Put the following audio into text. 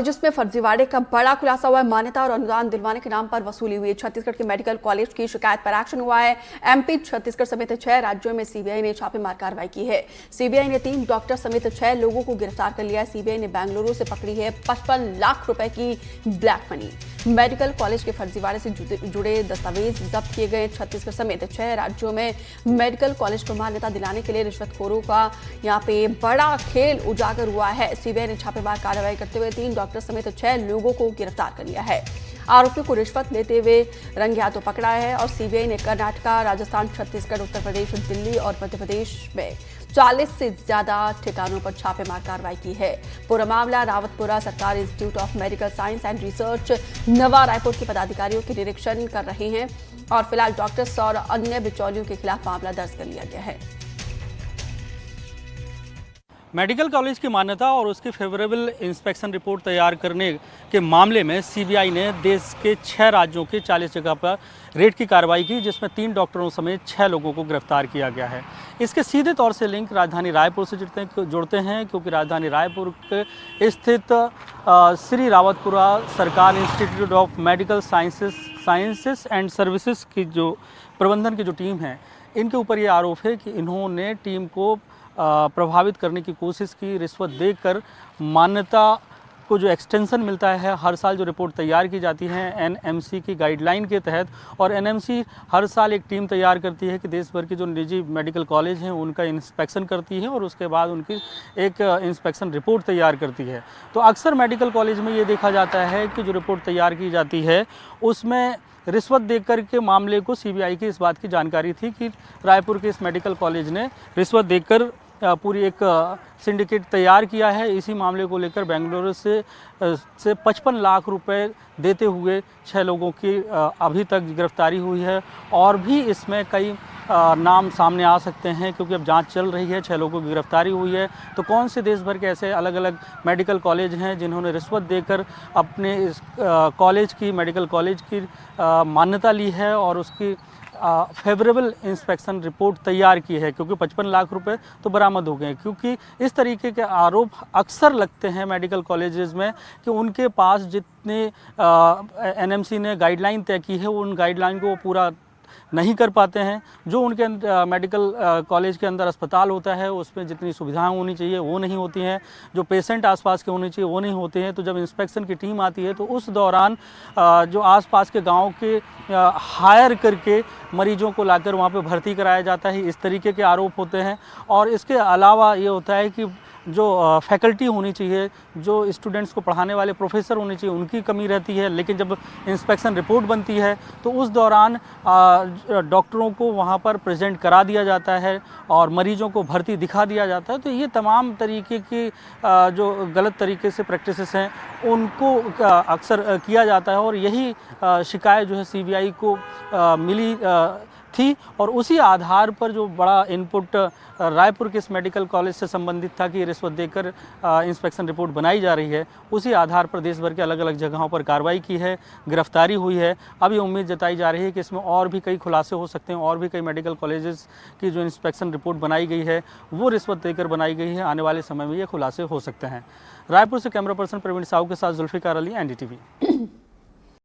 जिसमें फर्जीवाड़े का बड़ा खुलासा हुआ है। मान्यता और अनुदान दिलवाने के नाम पर वसूली हुई है। छत्तीसगढ़ के मेडिकल कॉलेज की शिकायत पर एक्शन हुआ है। एमपी, छत्तीसगढ़ समेत 6 राज्यों में सीबीआई ने छापेमार कार्रवाई की है। सीबीआई ने 3 डॉक्टर समेत 6 लोगों को गिरफ्तार कर लिया है। सीबीआई ने बेंगलुरु से पकड़ी है 55 लाख रुपए की ब्लैक मनी। मेडिकल कॉलेज के फर्जीवाड़े से जुड़े दस्तावेज जब्त किए गए। छत्तीसगढ़ समेत 6 राज्यों में मेडिकल कॉलेज को मान्यता दिलाने के लिए रिश्वतखोरों का यहाँ पे बड़ा खेल उजागर हुआ है। सीबीआई ने छापेमार कार्रवाई करते हुए 3 डॉक्टर समेत 6 लोगों को गिरफ्तार कर लिया है। आरोपियों को रिश्वत लेते हुए रंगे हाथों पकड़ा है और सीबीआई ने कर्नाटका, राजस्थान, छत्तीसगढ़, उत्तर प्रदेश, दिल्ली और मध्य प्रदेश में 40 से ज्यादा ठिकानों पर छापेमार कार्रवाई की है। पूरा मामला रावतपुरा सरकारी institute of medical science and research नवा रायपुर के पदाधिकारियों के निरीक्षण कर रहे हैं और फिलहाल डॉक्टर्स और अन्य बिचौलियों के खिलाफ मामला दर्ज कर लिया गया है। मेडिकल कॉलेज की मान्यता और उसकी फेवरेबल इंस्पेक्शन रिपोर्ट तैयार करने के मामले में सीबीआई ने देश के 6 राज्यों के 40 जगह पर रेड की कार्रवाई की, जिसमें 3 डॉक्टरों समेत 6 लोगों को गिरफ्तार किया गया है। इसके सीधे तौर से लिंक राजधानी रायपुर से जुड़ते हैं क्योंकि राजधानी रायपुर के स्थित श्री रावतपुरा सरकार institute of medical sciences and services की जो प्रबंधन की जो टीम है, इनके ऊपर ये आरोप है कि इन्होंने टीम को प्रभावित करने की कोशिश की। रिश्वत देकर मान्यता को जो एक्सटेंशन मिलता है, हर साल जो रिपोर्ट तैयार की जाती है एनएमसी की गाइडलाइन के तहत, और एनएमसी हर साल एक टीम तैयार करती है कि देश भर के जो निजी मेडिकल कॉलेज हैं उनका इंस्पेक्शन करती है और उसके बाद उनकी एक इंस्पेक्शन रिपोर्ट तैयार करती है। तो अक्सर मेडिकल कॉलेज में ये देखा जाता है कि जो रिपोर्ट तैयार की जाती है उसमें रिश्वत देकर के मामले को सीबीआई की इस बात की जानकारी थी कि रायपुर के इस मेडिकल कॉलेज ने रिश्वत देकर पूरी एक सिंडिकेट तैयार किया है। इसी मामले को लेकर बेंगलुरु से 55 लाख रुपए देते हुए 6 लोगों की अभी तक गिरफ्तारी हुई है और भी इसमें कई नाम सामने आ सकते हैं क्योंकि अब जांच चल रही है। 6 लोगों की गिरफ्तारी हुई है। तो कौन से देश भर के ऐसे अलग अलग मेडिकल कॉलेज हैं जिन्होंने रिश्वत देकर अपने इस कॉलेज की मेडिकल कॉलेज की मान्यता ली है और उसकी फेवरेबल इंस्पेक्शन रिपोर्ट तैयार की है, क्योंकि 55 लाख रुपए तो बरामद हो गए। क्योंकि इस तरीके के आरोप अक्सर लगते हैं मेडिकल कॉलेजेस में कि उनके पास जितने एनएमसी ने गाइडलाइन तय की है उन गाइडलाइन को वो पूरा नहीं कर पाते हैं। जो उनके मेडिकल कॉलेज के अंदर अस्पताल होता है उसमें जितनी सुविधाएं होनी चाहिए वो नहीं होती हैं, जो पेशेंट आसपास के होने चाहिए वो नहीं होते हैं। तो जब इंस्पेक्शन की टीम आती है तो उस दौरान जो आसपास के गांव के हायर करके मरीजों को लाकर वहाँ पे भर्ती कराया जाता है, इस तरीके के आरोप होते हैं। और इसके अलावा ये होता है कि जो फैकल्टी होनी चाहिए, जो स्टूडेंट्स को पढ़ाने वाले प्रोफेसर होने चाहिए, उनकी कमी रहती है। लेकिन जब इंस्पेक्शन रिपोर्ट बनती है तो उस दौरान डॉक्टरों को वहाँ पर प्रेजेंट करा दिया जाता है और मरीजों को भर्ती दिखा दिया जाता है। तो ये तमाम तरीके की जो गलत तरीके से प्रैक्टिसेस हैं उनको अक्सर किया जाता है और यही शिकायत जो है सीबीआई को मिली थी और उसी आधार पर जो बड़ा इनपुट रायपुर के इस मेडिकल कॉलेज से संबंधित था कि रिश्वत देकर इंस्पेक्शन रिपोर्ट बनाई जा रही है, उसी आधार पर देश भर के अलग अलग जगहों पर कार्रवाई की है, गिरफ्तारी हुई है। अब ये उम्मीद जताई जा रही है कि इसमें और भी कई खुलासे हो सकते हैं और भी कई मेडिकल कॉलेजेस की जो इंस्पेक्शन रिपोर्ट बनाई गई है वो रिश्वत देकर बनाई गई है। आने वाले समय में ये खुलासे हो सकते हैं। रायपुर से कैमरा पर्सन प्रवीण साहू के साथ जुल्फिकार अली, एनडीटीवी।